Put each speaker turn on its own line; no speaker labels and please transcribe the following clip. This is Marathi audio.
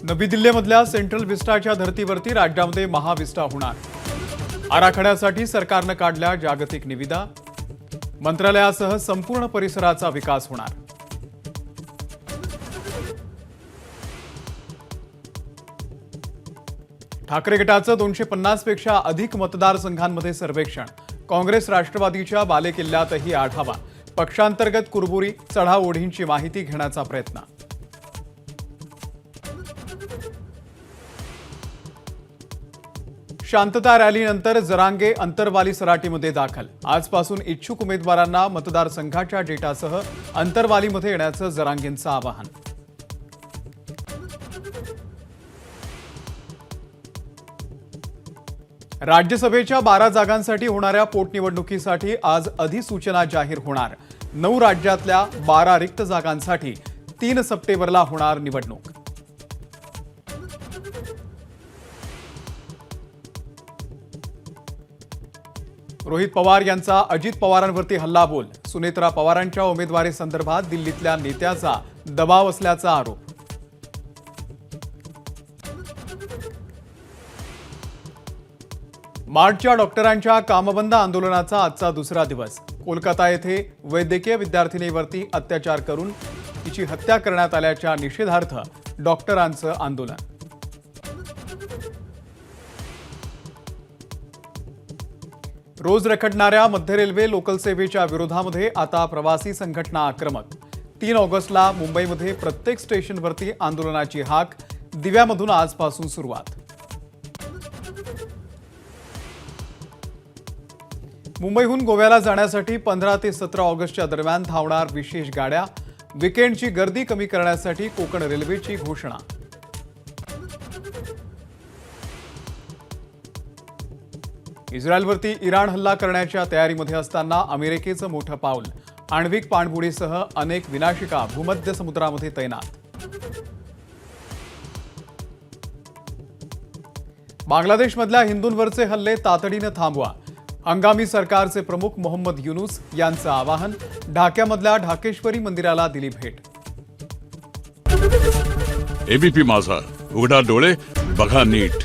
नवी दिल्लीमधल्या सेंट्रल विस्टाच्या धर्तीवरती राज्यामध्ये महाविस्टा होणार। आराखड्यासाठी सरकारनं काढल्या जागतिक निविदा। मंत्रालयासह संपूर्ण परिसराचा विकास होणार। ठाकरे गटाचं 250 पेक्षा अधिक मतदारसंघांमध्ये सर्वेक्षण। काँग्रेस राष्ट्रवादीच्या बालेकिल्ल्यातही आढावा। पक्षांतर्गत कुरबुरी, चढाओढींची माहिती घेण्याचा प्रयत्न। शांतता रॅलीनंतर जरांगे अंतरवाली सराटीमध्ये दाखल। आजपासून इच्छुक उमेदवारांना मतदारसंघाच्या डेटासह अंतरवालीमध्ये येण्याचं जरांगेंचं आवाहन। राज्यसभेच्या 12 जागांसाठी होणाऱ्या पोटनिवडणुकीसाठी आज अधिसूचना जाहीर होणार। 9 राज्यातल्या 12 रिक्त जागांसाठी 3 सप्टेंबरला होणार निवडणूक। रोहित पवार यांचा अजित पवारांवरती हल्लाबोल। सुनेत्रा पवारांच्या उमेदवारी संदर्भात दिल्लीतल्या नेत्याचा दबाव असल्याचा आरोप। मार्चच्या डॉक्टरांच्या कामबंद आंदोलनाचा आजचा दुसरा दिवस। कोलकाता येथे वैद्यकीय विद्यार्थिनीवरती अत्याचार करून तिची हत्या करण्यात आल्याच्या निषेधार्थ डॉक्टरांचं आंदोलन। रोज रखडणाऱ्या मध्य रेल्वे लोकल सेवेच्या विरोधामध्ये आता प्रवासी संघटना आक्रमक। 3 ऑगस्टला मुंबईमध्ये प्रत्येक स्टेशनवरती आंदोलनाची हाक। दिव्यामधून आजपासून सुरुवात। मुंबईहून गोव्याला जाण्यासाठी 15 ते 17 ऑगस्टच्या दरम्यान धावणार विशेष गाड्या। वीकेंडची गर्दी कमी करण्यासाठी कोकण रेल्वेची घोषणा। इस्रायलवरती इराण हल्ला करण्याच्या तयारीमध्ये असताना अमेरिकेचं मोठं पाऊल। आण्विक पाणबुडीसह अनेक विनाशिका भूमध्य समुद्रामध्ये तैनात। बांगलादेशमधल्या हिंदूंवरचे हल्ले तातडीनं थांबवा। हंगामी सरकारचे प्रमुख मोहम्मद युनूस यांचं आवाहन। ढाक्यामधल्या ढाकेश्वरी मंदिराला दिली भेट।
एबीपी माझा, उघडा डोळे बघा नीट।